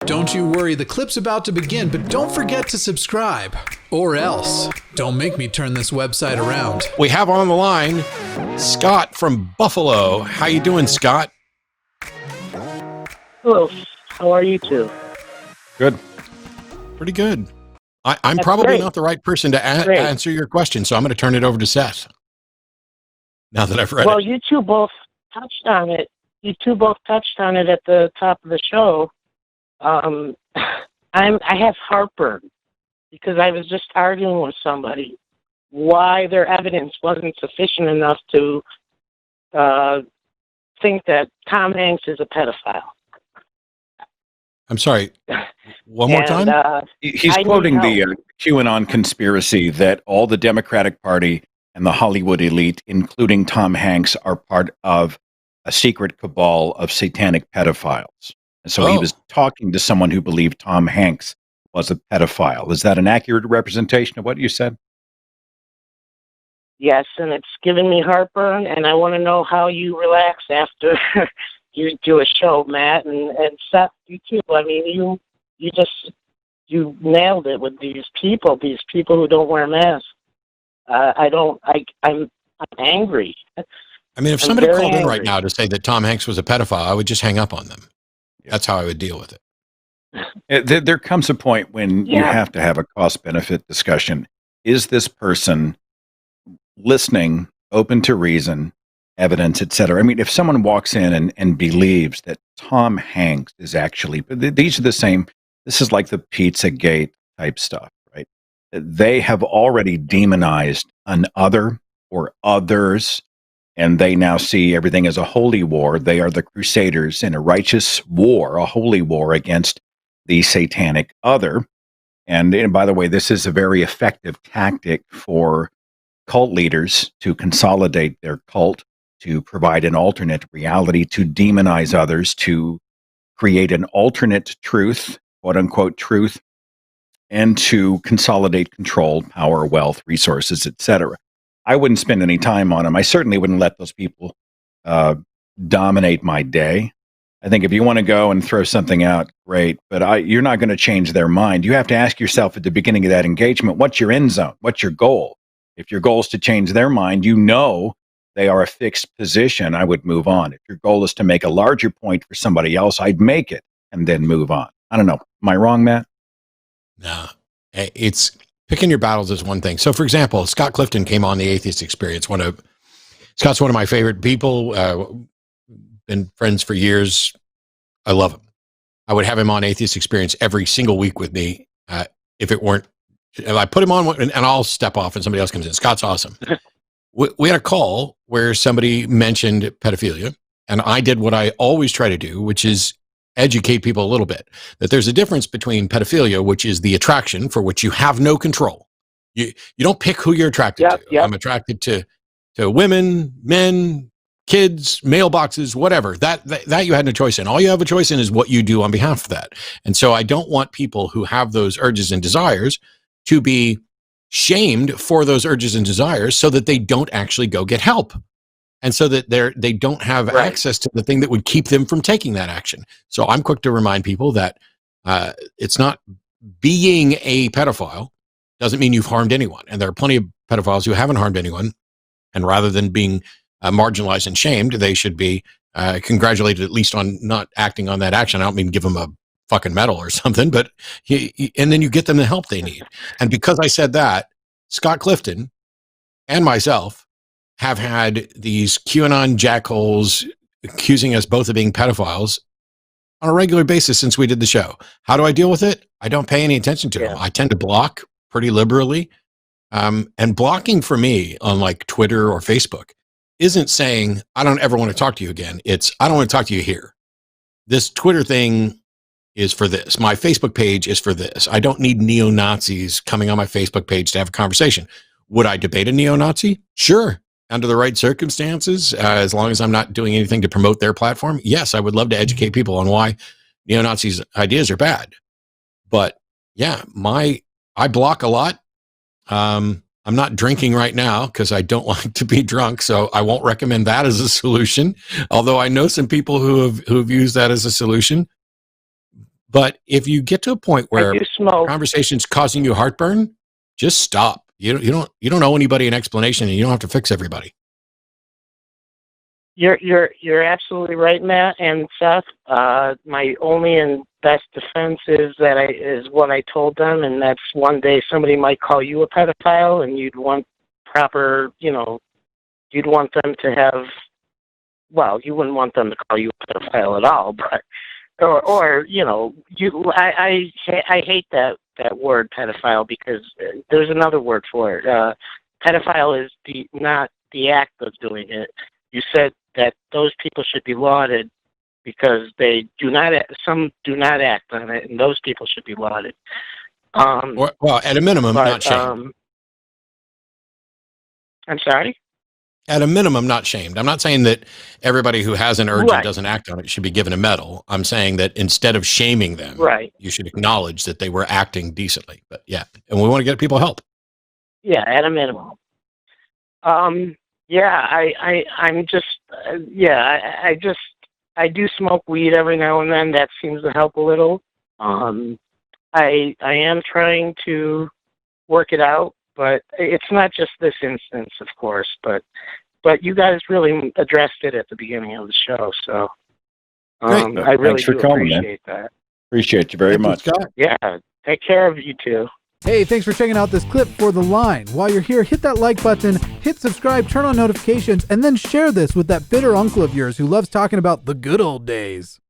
Don't you worry, the clip's about to begin, but don't forget to subscribe. Or else, don't make me turn this website around. We have on the line Scott from Buffalo. How you doing, Scott? Hello. How are you two? Good. Pretty good. I'm probably great. not the right person to answer your question, so I'm going to turn it over to Seth. Now that I've read Well, it. you two both touched on it. You two both touched on it at the top of the show. I have heartburn because I was just arguing with somebody why their evidence wasn't sufficient enough to think that Tom Hanks is a pedophile. I'm sorry. One more time? He's quoting the QAnon conspiracy that all the Democratic Party and the Hollywood elite, including Tom Hanks, are part of a secret cabal of satanic pedophiles. And so he was talking to someone who believed Tom Hanks was a pedophile. Is that an accurate representation of what you said? Yes, and it's giving me heartburn, and I want to know how you relax after you do a show, Matt, and Seth, you too. I mean, you nailed it with these people who don't wear masks. I'm angry. I mean, if somebody called in right now to say that Tom Hanks was a pedophile, I would just hang up on them. That's how I would deal with it. There comes a point when you have to have a cost-benefit discussion. Is this person listening, open to reason, evidence, etc.? I mean, if someone walks in and believes that Tom Hanks is actually, these are the same, this is like the Pizzagate type stuff, right? They have already demonized an other or others, and they now see everything as a holy war. They are the crusaders in a righteous war, a holy war against the satanic other. And by the way, this is a very effective tactic for cult leaders to consolidate their cult, to provide an alternate reality, to demonize others, to create an alternate truth, quote unquote truth, and to consolidate control, power, wealth, resources, etc. I wouldn't spend any time on them. I certainly wouldn't let those people dominate my day. I think if you want to go and throw something out, great, but you're not going to change their mind. You have to ask yourself at the beginning of that engagement, what's your end zone? What's your goal? If your goal is to change their mind, you know they are a fixed position, I would move on. If your goal is to make a larger point for somebody else, I'd make it and then move on. I don't know. Am I wrong, Matt? No. It's picking your battles is one thing. So, for example, Scott Clifton came on the Atheist Experience. Scott's one of my favorite people. Been friends for years. I love him. I would have him on Atheist Experience every single week with me. If I put him on and I'll step off and somebody else comes in. Scott's awesome. We had a call where somebody mentioned pedophilia, and I did what I always try to do, which is educate people a little bit, that there's a difference between pedophilia, which is the attraction for which you have no control. You don't pick who you're attracted to. Yep. I'm attracted to women, men, kids, mailboxes, whatever. That you had no choice in. All you have a choice in is what you do on behalf of that. And so I don't want people who have those urges and desires to be shamed for those urges and desires so that they don't actually go get help. And so that they don't have access to the thing that would keep them from taking that action. So I'm quick to remind people that it's not being a pedophile doesn't mean you've harmed anyone. And there are plenty of pedophiles who haven't harmed anyone. And rather than being marginalized and shamed, they should be congratulated at least on not acting on that action. I don't mean give them a fucking medal or something, but and then you get them the help they need. And because I said that, Scott Clifton and myself have had these QAnon jackholes accusing us both of being pedophiles on a regular basis since we did the show. How do I deal with it? I don't pay any attention to them. I tend to block pretty liberally. And blocking for me on like Twitter or Facebook isn't saying, I don't ever want to talk to you again. It's, I don't want to talk to you here. This Twitter thing is for this. My Facebook page is for this. I don't need neo-Nazis coming on my Facebook page to have a conversation. Would I debate a neo-Nazi? Sure. Under the right circumstances, as long as I'm not doing anything to promote their platform. Yes, I would love to educate people on why neo-Nazis' ideas are bad. But yeah, I block a lot. I'm not drinking right now because I don't like to be drunk, so I won't recommend that as a solution. Although I know some people who have used that as a solution. But if you get to a point where I do smoke. conversation's causing you heartburn, just stop. You don't owe anybody an explanation, and you don't have to fix everybody. You're absolutely right, Matt and Seth. My only and best defense is what I told them, and that's one day somebody might call you a pedophile, and you'd want proper, you'd want them to have. Well, you wouldn't want them to call you a pedophile at all, but I hate that word pedophile because there's another word for it. Pedophile is not the act of doing it. You said that those people should be lauded because some do not act on it, and those people should be lauded. Well, at a minimum, not shamed. I'm sorry? At a minimum, not shamed. I'm not saying that everybody who has an urge and doesn't act on it should be given a medal. I'm saying that instead of shaming them, you should acknowledge that they were acting decently. But yeah, and we want to get people help. Yeah, at a minimum. I do smoke weed every now and then. That seems to help a little. I am trying to work it out, but it's not just this instance, of course. But you guys really addressed it at the beginning of the show, so I really do appreciate that. Appreciate you very much. Yeah, take care of you too. Hey, thanks for checking out this clip for The Line. While you're here, hit that like button, hit subscribe, turn on notifications, and then share this with that bitter uncle of yours who loves talking about the good old days.